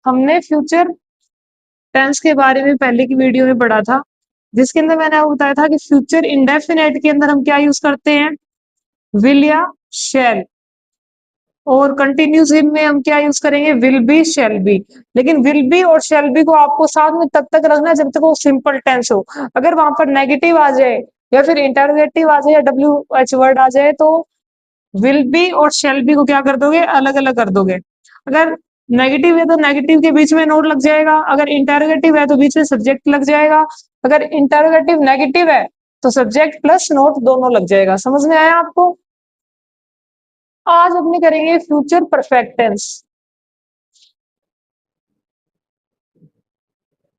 हमने future tense के बारे में पहले की वीडियो में पढ़ा था, जिसके अंदर मैंने आपको बताया था कि फ्यूचर इंडेफिनेट के अंदर हम क्या यूज करते हैं, विल या शैल, और कंटिन्यूसिव में हम क्या यूज करेंगे, विल बी शैल बी। लेकिन विल बी और शैल बी को आपको साथ में तब तक रखना है जब तक वो सिंपल टेंस हो। अगर वहां पर नेगेटिव आ जाए या फिर इंटरोगेटिव आ जाए या डब्ल्यू एच वर्ड आ जाए तो विल बी और शैल बी को क्या कर दोगे, अलग अलग कर दोगे। अगर नेगेटिव है तो नेगेटिव के बीच में नोट लग जाएगा, अगर इंटरोगेटिव है तो बीच में सब्जेक्ट लग जाएगा, अगर इंटरोगेटिव नेगेटिव है तो सब्जेक्ट प्लस नोट दोनों लग जाएगा। समझ में आया आपको? आज अपने करेंगे फ्यूचर परफेक्ट टेंस।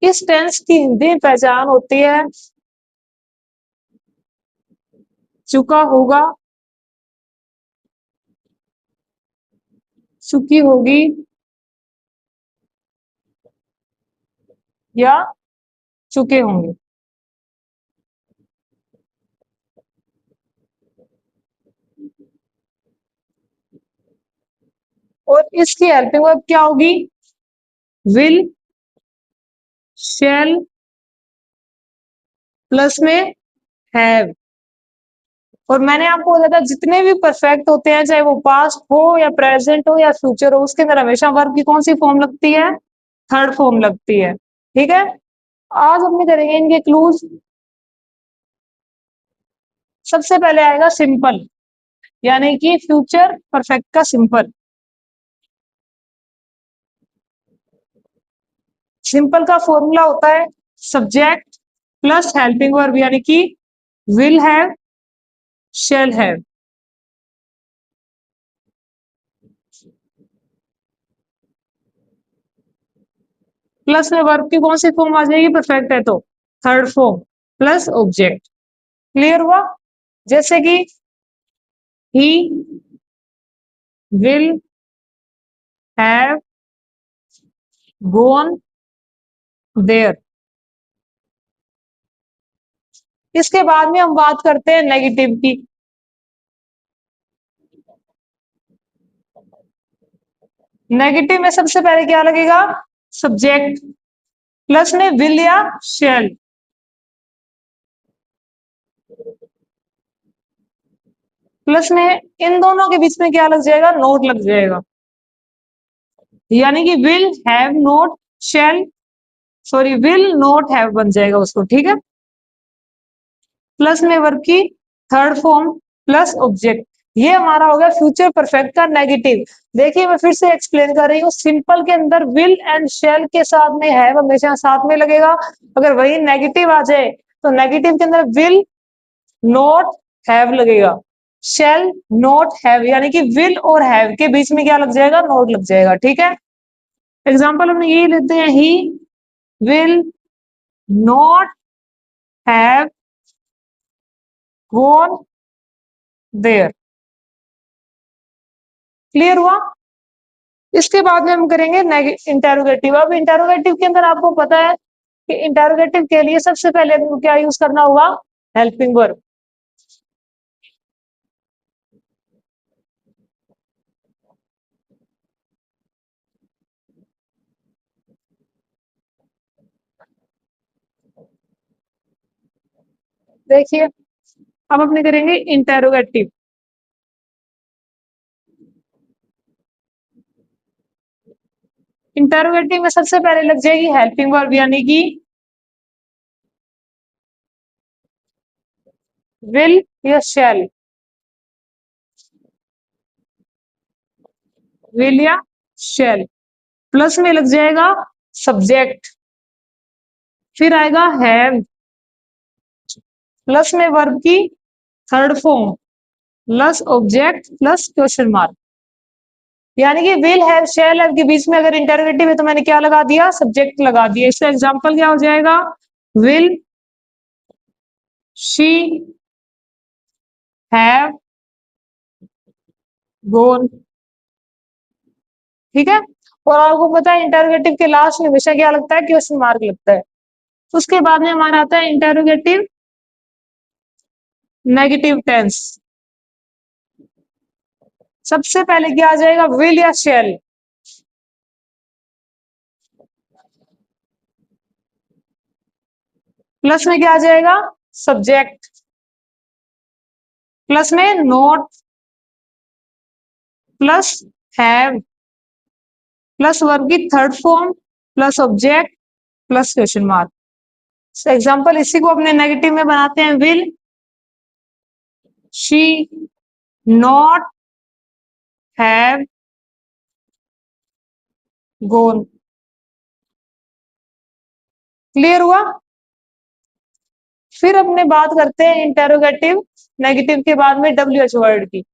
इस टेंस की हिंदी पहचान होती है चुका होगा, चुकी होगी, या चुके होंगे। और इसकी हेल्पिंग वर्ब क्या होगी, विल, शैल, प्लस में हैव। और मैंने आपको बताया था जितने भी परफेक्ट होते हैं, चाहे वो पास्ट हो या प्रेजेंट हो या फ्यूचर हो, उसके अंदर हमेशा वर्ब की कौन सी फॉर्म लगती है, थर्ड फॉर्म लगती है। ठीक है, आज अपने करेंगे इनके क्लूज। सबसे पहले आएगा सिंपल, यानी कि फ्यूचर परफेक्ट का सिंपल। सिंपल का फॉर्मूला होता है सब्जेक्ट प्लस हेल्पिंग वर्ब, यानी कि will have, shall have, plus में वर्ब की कौन सी फॉर्म आ जाएगी, परफेक्ट है तो third form plus object. Clear हुआ? जैसे कि he will have gone there. इसके बाद में हम बात करते हैं नेगेटिव की। नेगेटिव में सबसे पहले क्या लगेगा, सब्जेक्ट प्लस में विल या शैल, प्लस में इन दोनों के बीच में क्या लग जाएगा, नोट लग जाएगा, यानी कि will have not shall, sorry will not have बन जाएगा उसको। ठीक है, प्लस में वर्ब की थर्ड फॉर्म प्लस ऑब्जेक्ट। ये हमारा हो गया फ्यूचर परफेक्ट का नेगेटिव। देखिए मैं फिर से एक्सप्लेन कर रही हूँ, सिंपल के अंदर विल एंड शैल के साथ में हैव हमेशा साथ में लगेगा। अगर वही नेगेटिव आ जाए तो नेगेटिव के अंदर विल नॉट हैव लगेगा, शैल नॉट हैव, यानी कि विल और हैव के बीच में क्या लग जाएगा, नोट लग जाएगा। ठीक है, एग्जाम्पल हमने यही लेते हैं, he will not have gone there. Clear हुआ? इसके बाद में हम करेंगे इंटेरोगेटिव। अब इंटेरोगेटिव के अंदर आपको पता है कि इंटेरोगेटिव के लिए सबसे पहले हमको क्या यूज करना होगा, हेल्पिंग वर्ब। देखिए अब अपने करेंगे इंटेरोगेटिव। इंटेरोगेटिव में सबसे पहले लग जाएगी हेल्पिंग वर्ब, यानी कि विल या शैल, विल या शैल, प्लस में लग जाएगा सब्जेक्ट, फिर आएगा हैव, प्लस में वर्ब की third form plus object plus question mark. यानी कि विल हैव शैल हैव के बीच में अगर इंटरोगेटिव है तो मैंने क्या लगा दिया, सब्जेक्ट लगा दिया। इसका एग्जांपल क्या हो जाएगा, विल शी हैव गॉन। ठीक है, और आपको पता है इंटरोगेटिव के लास्ट में हमेशा क्या लगता है, क्वेश्चन मार्क लगता है। उसके बाद में हमारा आता है इंटरोगेटिव नेगेटिव टेंस। सबसे पहले क्या आ जाएगा, विल या शैल, प्लस में क्या आ जाएगा, सब्जेक्ट, प्लस में not, plus have, plus verb की third form, plus object, plus question mark. Example इसी को अपने नेगेटिव में बनाते हैं, will she not have gone. Clear हुआ। फिर अपने बात करते हैं इंटेरोगेटिव नेगेटिव के बाद में डब्ल्यू एच वर्ड की।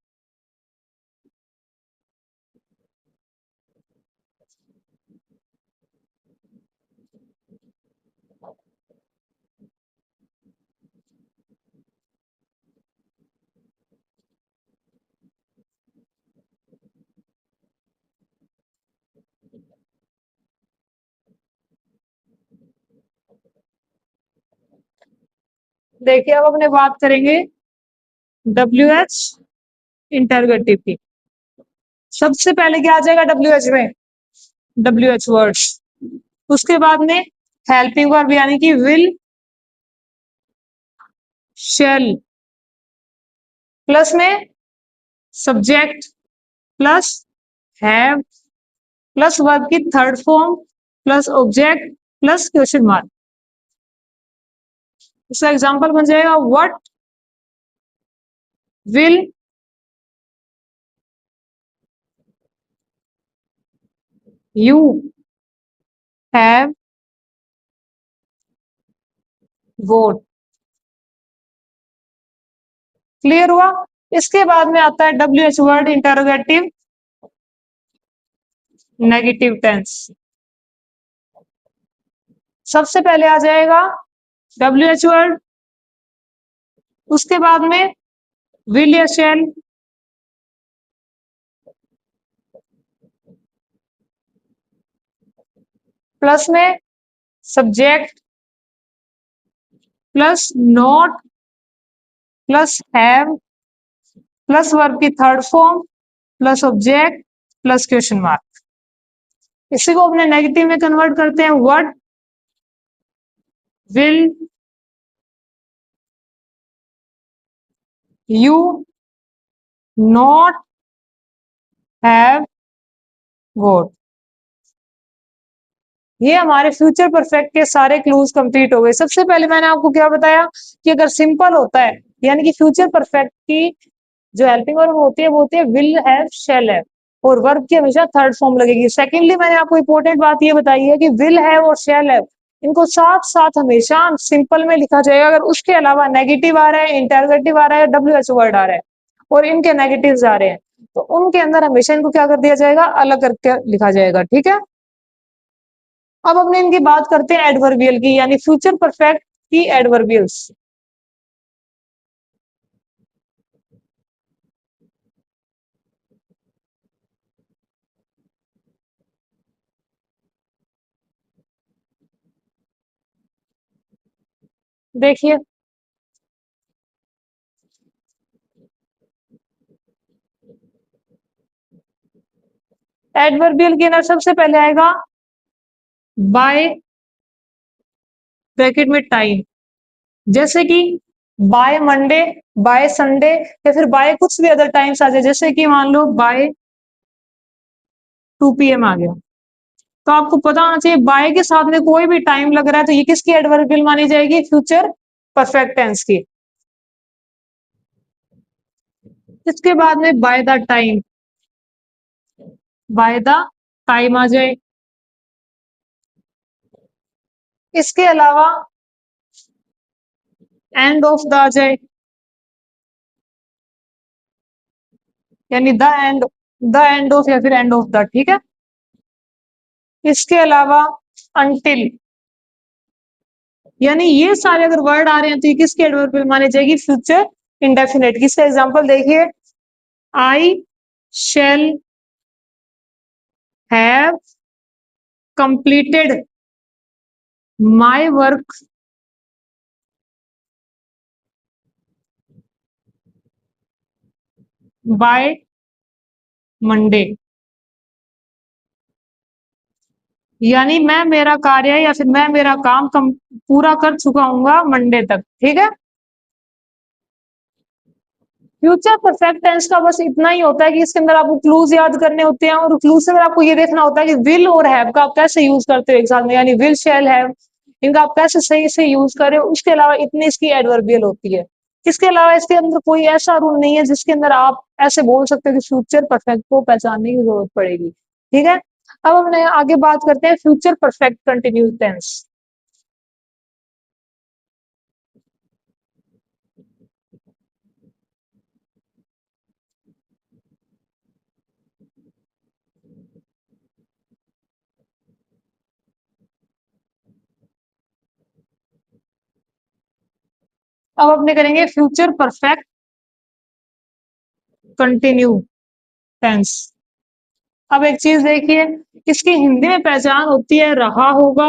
देखिए अब अपने बात करेंगे डब्ल्यू एच इंटेरोगेटिव की। सबसे पहले क्या आ जाएगा डब्ल्यू एच में, डब्ल्यू एच वर्ड्स। उसके बाद में हेल्पिंग वर्ब यानी कि विल शेल, प्लस में subject, plus have, plus verb की third form, plus object, plus question mark. इसका एग्जांपल बन जाएगा what will you have vote. Clear हुआ। इसके बाद में आता है W H word interrogative negative tense. सबसे पहले आ जाएगा डब्ल्यू एच वर्ड, उसके बाद में विल या शैल, प्लस में subject, plus not, plus have, plus verb की third form, plus object, plus question mark. इसी को अपने नेगेटिव में कन्वर्ट करते हैं, what will you not have got. ये हमारे फ्यूचर परफेक्ट के सारे क्लूज कंप्लीट हो गए। सबसे पहले मैंने आपको क्या बताया कि अगर सिंपल होता है यानी कि फ्यूचर परफेक्ट की जो हेल्पिंग वर्ब होती है वो होती है विल हैव शैल हैव, और वर्ब की हमेशा थर्ड फॉर्म लगेगी। सेकेंडली मैंने आपको इंपॉर्टेंट बात ये बताई है कि विल हैव और शैल हैव इनको साथ साथ हमेशा सिंपल में लिखा जाएगा। अगर उसके अलावा नेगेटिव आ रहा है, इंटरोगेटिव आ रहा है, डब्ल्यू एच वर्ड आ रहा है और इनके नेगेटिव्स आ रहे हैं तो उनके अंदर हमेशा इनको क्या कर दिया जाएगा, अलग करके लिखा जाएगा। ठीक है। अब अपने इनकी बात करते हैं एडवर्बियल की, यानी फ्यूचर परफेक्ट की एडवर्बियल्स। देखिए एडवर्बियल के अंदर सबसे पहले आएगा बाय ब्रैकेट में टाइम, जैसे कि बाय मंडे, बाय संडे, या फिर बाय कुछ भी अदर टाइम्स आ जाए। जैसे कि मान लो बाय 2 PM आ गया तो आपको पता होना चाहिए बाय के साथ में कोई भी टाइम लग रहा है तो ये किसकी एडवर्बियल मानी जाएगी, फ्यूचर परफेक्ट टेंस की। इसके बाद में by the time, by the time आ जाए। इसके अलावा एंड ऑफ द आ जाए, यानी द एंड ऑफ या फिर एंड ऑफ द। ठीक है। इसके अलावा अनटिल, यानी ये सारे अगर वर्ड आ रहे हैं तो ये किसके एडवर्बियल माने जाएगी, फ्यूचर इंडेफिनेट की। इसका एग्जांपल देखिए, I shall have completed my work by Monday. यानी मैं मेरा कार्य या फिर मैं मेरा काम पूरा कर चुका हूँ मंडे तक, ठीक है। फ्यूचर परफेक्ट टेंस का बस इतना ही होता है कि इसके अंदर आपको क्लूज याद करने होते हैं, और क्लूज से आपको ये देखना होता है कि विल और हैव का आप कैसे यूज करते हो एक साथ में, यानी विल, शैल, हैव, इनका आप कैसे सही से यूज करें। उसके अलावा इतनी इसकी एडवर्बियल होती है। इसके अलावा इसके अंदर कोई ऐसा रूल नहीं है जिसके अंदर आप ऐसे बोल सकते हो कि फ्यूचर परफेक्ट को पहचानने की जरूरत पड़ेगी, ठीक है। अब हम आगे बात करते हैं फ्यूचर परफेक्ट कंटिन्यूस टेंस। अब अपने करेंगे फ्यूचर परफेक्ट कंटिन्यू टेंस। अब एक चीज देखिए, इसकी हिंदी में पहचान होती है रहा होगा,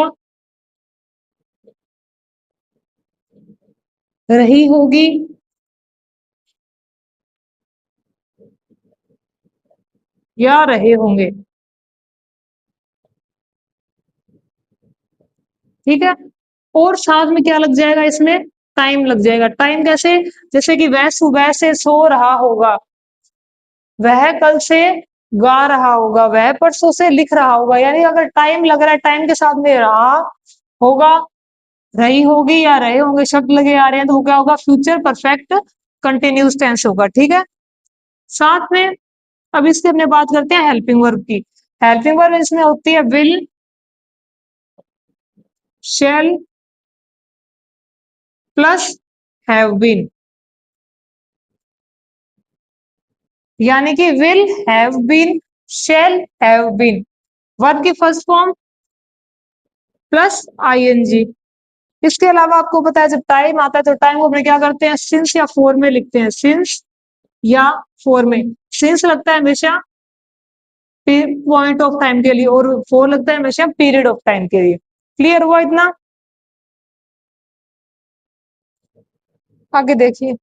रही होगी, या रहे होंगे, ठीक है। और साथ में क्या लग जाएगा, इसमें टाइम लग जाएगा। टाइम कैसे, जैसे कि वह सुबह से सो रहा होगा, वह कल से गा रहा होगा, वह परसों से लिख रहा होगा। यानी अगर टाइम लग रहा है, टाइम के साथ में रहा होगा, रही होगी या रहे होंगे शब्द लगे आ रहे हैं, तो क्या होगा, फ्यूचर परफेक्ट कंटिन्यूस टेंस होगा, ठीक है। साथ में अब इसकी अपने बात करते हैं हेल्पिंग वर्ब की। हेल्पिंग वर्ब इसमें होती है will, shall plus have been, यानी कि will, have been, shall, have been. Verb की फर्स्ट फॉर्म प्लस आईएनजी। इसके अलावा आपको पता है जब टाइम आता है तो टाइम को अपने क्या करते हैं, सिंस या फोर में लिखते हैं, सिंस या फोर में। सिंस लगता है हमेशा पॉइंट ऑफ टाइम के लिए, और फोर लगता है हमेशा पीरियड ऑफ टाइम के लिए। क्लियर हुआ इतना। आगे देखिए,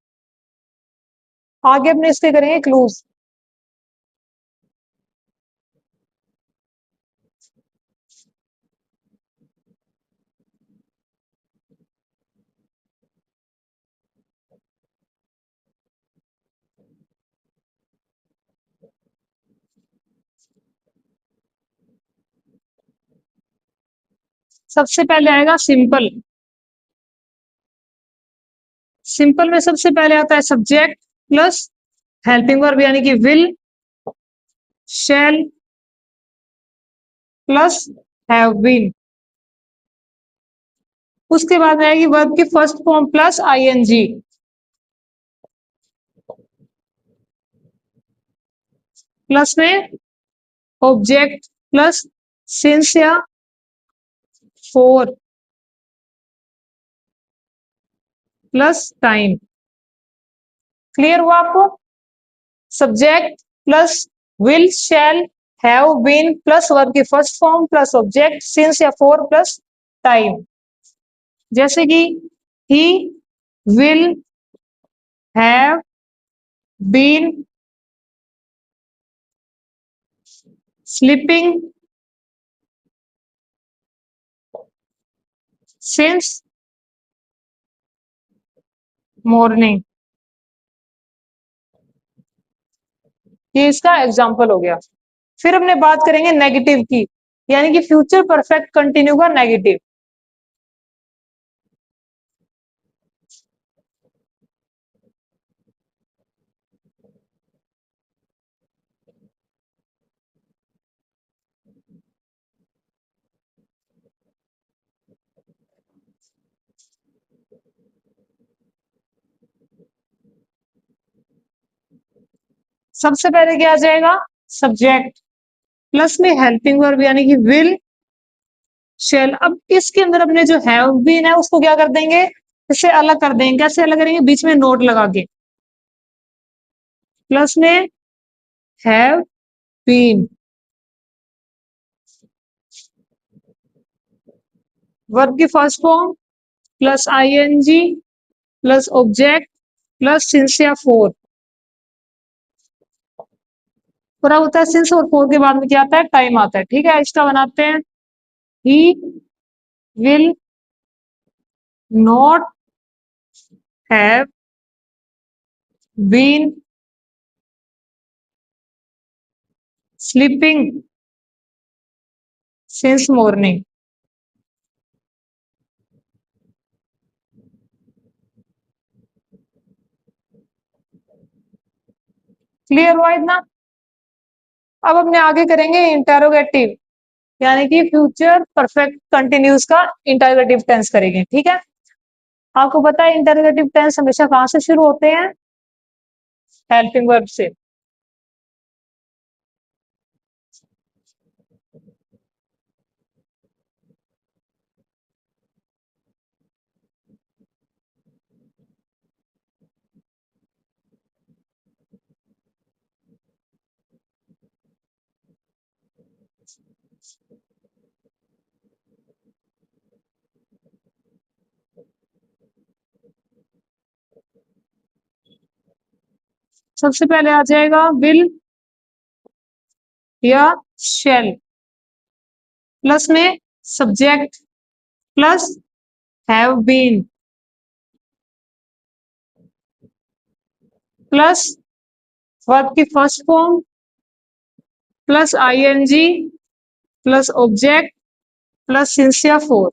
आगे अपने इसके करेंगे क्लूज। सबसे पहले आएगा सिंपल। सिंपल में सबसे पहले आता है सब्जेक्ट प्लस हेल्पिंग वर्ब, यानी कि will, shall plus have been. उसके बाद आएगी वर्ब की first form plus ING, plus में ऑब्जेक्ट प्लस सिंस या फोर प्लस टाइम। क्लियर हुआ आपको। Subject plus will, shall, have been plus verb की first form plus object since या फोर प्लस टाइम। जैसे कि he will have been sleeping since morning. ये इसका एग्जाम्पल हो गया। फिर हमने बात करेंगे नेगेटिव की, यानी कि फ्यूचर परफेक्ट कंटिन्यू का नेगेटिव। सबसे पहले क्या आ जाएगा, सब्जेक्ट प्लस में हेल्पिंग वर्ब, यानी कि विल, शेल। अब इसके अंदर अपने जो हैव बीन है उसको क्या कर देंगे, इससे अलग कर देंगे। कैसे अलग करेंगे, बीच में नोट लगा के, प्लस में हैव बीन, वर्ब की first form plus ING plus object plus since या फोर। पूरा होता है सिंस, और फोर के बाद में क्या आता है, टाइम आता है, ठीक है। इसका बनाते हैं he will not have been sleeping since morning. Clear हुआ इतना? अब अपने आगे करेंगे इंटेरोगेटिव, यानी कि फ्यूचर परफेक्ट कंटिन्यूस का इंटेरोगेटिव टेंस करेंगे। ठीक है, आपको पता है इंटेरोगेटिव टेंस हमेशा कहां से शुरू होते हैं? हेल्पिंग वर्ब से। सबसे पहले आ जाएगा विल या शेल, प्लस में subject plus have been plus verb की first form plus ING plus object plus since या for.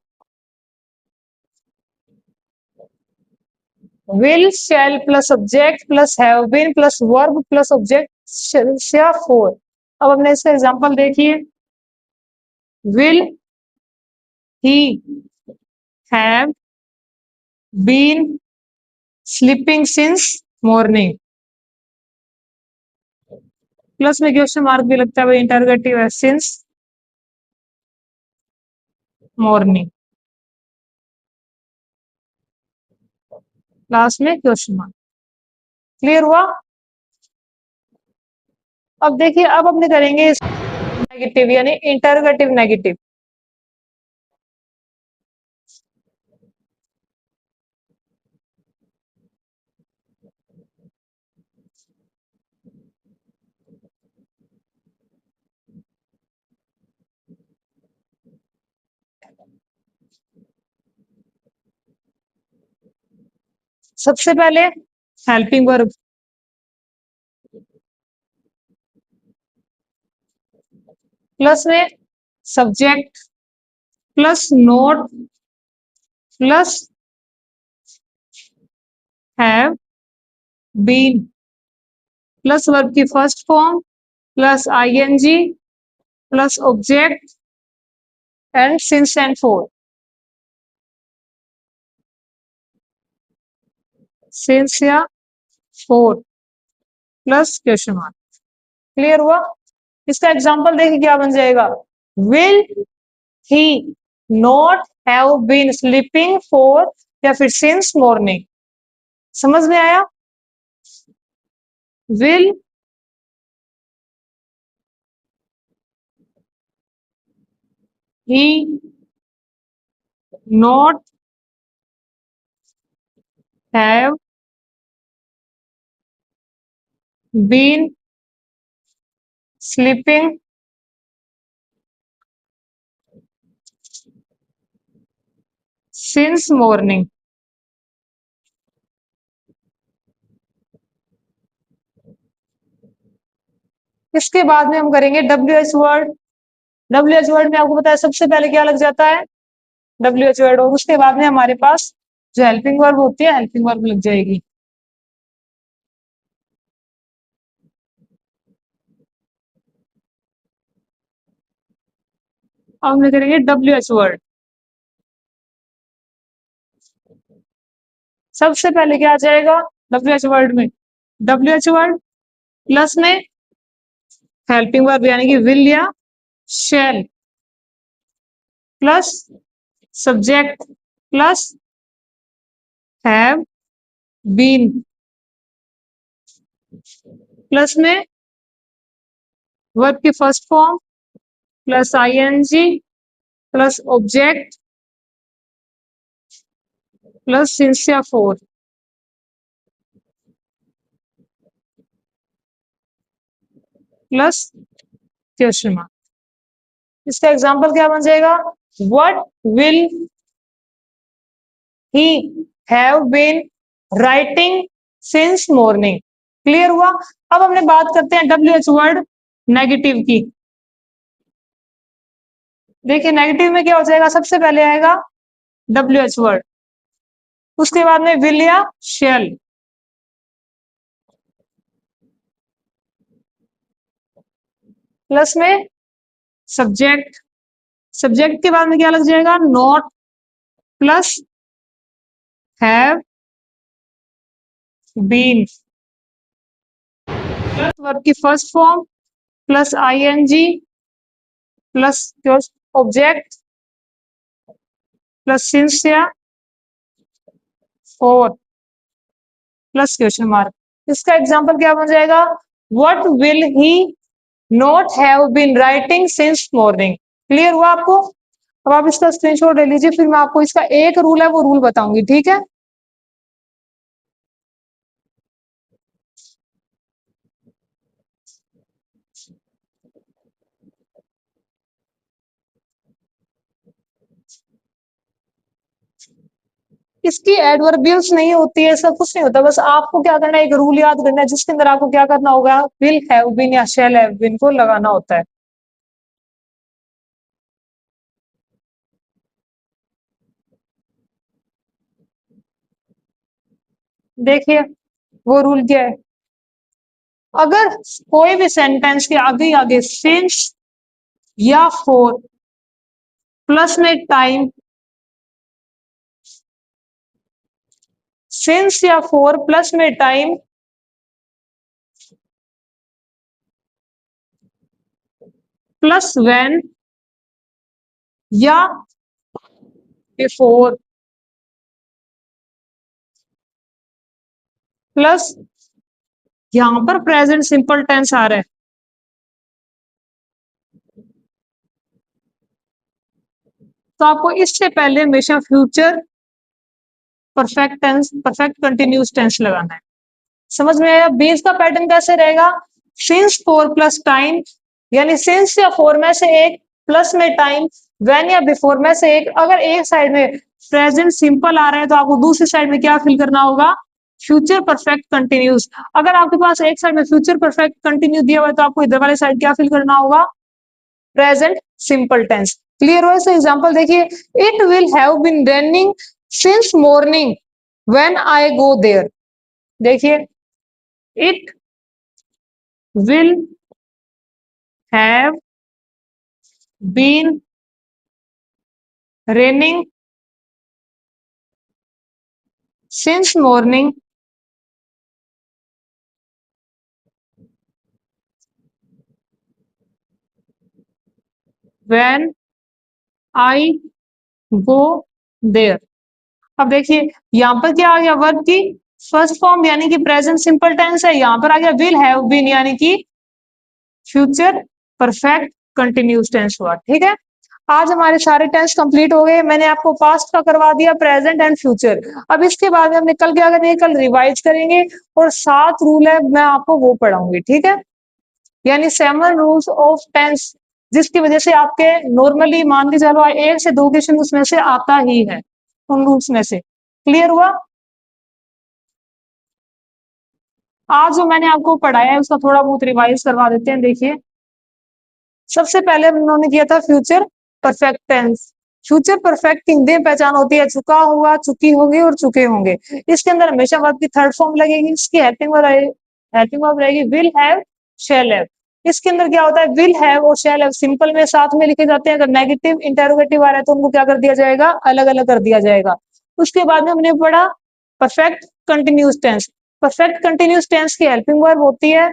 Will shall plus subject plus have been plus verb plus object since या for. अब हमने इसका example देखिए, will he have been sleeping since morning, plus में question mark भी लगता है, इंटरोगेटिव है, सिंस मॉर्निंग, लास्ट में क्वेश्चन मार्क। क्लियर हुआ? अब देखिए, अब अपने करेंगे नेगेटिव यानी इंटरोगेटिव नेगेटिव। सबसे पहले हेल्पिंग वर्ब, प्लस में subject plus not plus have been plus verb की first form plus ING plus object and since and for. Since या for plus question mark. Clear हुआ? इसका एग्जांपल देखिए क्या बन जाएगा, will he not have been sleeping for या फिर सिंस मॉर्निंग। समझ में आया? Will he not have been sleeping since morning. इसके बाद में हम करेंगे W H word. W H word में आपको पता है सबसे पहले क्या लग जाता है, डब्ल्यू एच वर्ड, और उसके बाद में हमारे पास जो हेल्पिंग वर्ब होती है हेल्पिंग वर्ब लग जाएगी। अब हम करेंगे डब्ल्यू एच वर्ड। सबसे पहले क्या आ जाएगा डब्ल्यू एच वर्ड में, डब्ल्यू एच वर्ड प्लस में हेल्पिंग वर्ब यानी कि विल या shall plus subject plus have been plus में वर्ब की first form plus ING plus object plus since या फोर प्लस क्वेश्चन मार्क। इसका एग्जांपल क्या बन जाएगा, what will he have been writing since morning. Clear हुआ। अब हमने बात करते हैं WH वर्ड नेगेटिव की। देखिए नेगेटिव में क्या हो जाएगा, सबसे पहले आएगा WH वर्ड, उसके बाद में विल या शेल, प्लस में सब्जेक्ट, सब्जेक्ट के बाद में क्या लग जाएगा, not, plus have been, verb की first form, plus ING, plus object, plus since या फॉर, प्लस क्वेश्चन मार्क। इसका एग्जांपल क्या बन जाएगा, what will he not have been writing since morning. Clear हुआ आपको। अब आप इसका स्क्रीनशॉट ले लीजिए, फिर मैं आपको इसका एक रूल है वो रूल बताऊंगी, ठीक है। इसकी एडवर्बियल्स नहीं होती है, सब कुछ नहीं होता, बस आपको क्या करना है, एक रूल याद करना है जिसके अंदर आपको क्या करना होगा, विल हैव बीन या शैल हैव बीन को लगाना होता है। देखिए वो रूल क्या है, अगर कोई भी सेंटेंस के आगे आगे सिंस या फोर प्लस में टाइम, सिंस या फोर प्लस में टाइम, प्लस व्हेन या बिफोर, प्लस यहां पर प्रेजेंट सिंपल टेंस आ रहा है, तो आपको इससे पहले हमेशा future perfect tense, perfect continuous tense लगाना है। समझ में आया। बेस का पैटर्न कैसे रहेगा, सिंस फोर प्लस टाइम, यानी सिंस या फोर में से एक, प्लस में टाइम, व्हेन या बिफोर में से एक। अगर एक साइड में प्रेजेंट सिंपल आ रहा है तो आपको दूसरी साइड में क्या फिल करना होगा, फ्यूचर परफेक्ट कंटिन्यूस। अगर आपके पास एक साइड में फ्यूचर परफेक्ट कंटिन्यू दिया हुआ है तो आपको इधर वाले साइड क्या फिल करना होगा, प्रेजेंट सिंपल टेंस। क्लियर हो। ऐसे एग्जांपल देखिए, it will have been raining since morning when I go there. देखिए it will have been raining since morning when I go there. अब देखिए यहां पर क्या आ गया, वर्ब की फर्स्ट फॉर्म यानी कि प्रेजेंट सिंपल टेंस है, यहां पर आ गया विल हैव बीन यानी कि फ्यूचर परफेक्ट कंटिन्यूस टेंस हुआ। ठीक है, आज हमारे सारे टेंस कंप्लीट हो गए। मैंने आपको पास्ट का करवा दिया, प्रेजेंट एंड फ्यूचर। अब इसके बाद हम कल क्या करेंगे, कल रिवाइज करेंगे और 7 रूल है मैं आपको वो पढ़ाऊंगी। ठीक है, यानी 7 रूल्स ऑफ टेंस, जिसकी वजह से आपके नॉर्मली मान के चलो 1 से 2 क्वेश्चन उसमें से आता ही है, उन रूल्स में से। क्लियर हुआ। आज जो मैंने आपको पढ़ाया है उसका थोड़ा बहुत रिवाइज करवा देते हैं। देखिए सबसे पहले उन्होंने किया था future perfect tense. Future perfect की हिंदी में पहचान होती है चुका हुआ, चुकी होगी और चुके होंगे। इसके अंदर हमेशा वर्ब की थर्ड फॉर्म लगेगी, इसकी हेल्पिंग वर्ब रहेगी विल हैव, शैल हैव। इसके अंदर क्या होता है, विल हैव और शैल हैव सिंपल में साथ में लिखे जाते हैं। अगर नेगेटिव इंटेरोगेटिव आ रहा है तो उनको क्या कर दिया जाएगा, अलग अलग कर दिया जाएगा। उसके बाद में हमने पढ़ा perfect continuous tense. Perfect continuous tense की हेल्पिंग वर्ब होती है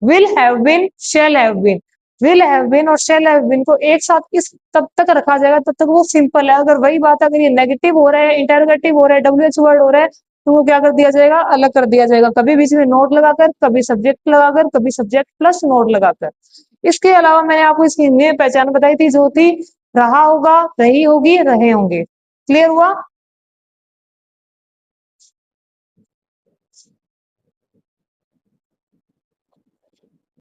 will have been, shall have been. Will have been और शैल हैव बीन को एक साथ इस तब तक रखा जाएगा तब तक वो सिंपल है। अगर वही बात अगर ये नेगेटिव हो रहा है, इंटरोगेटिव हो रहा है, WH वर्ड हो रहा है तो वो क्या कर दिया जाएगा, अलग कर दिया जाएगा। कभी बीच में नोट लगाकर, कभी सब्जेक्ट लगाकर, कभी सब्जेक्ट प्लस नोट लगाकर। इसके अलावा मैंने आपको इसकी हिंदी में पहचान बताई थी जो थी रहा होगा, रही होगी, रहे होंगे। क्लियर हुआ।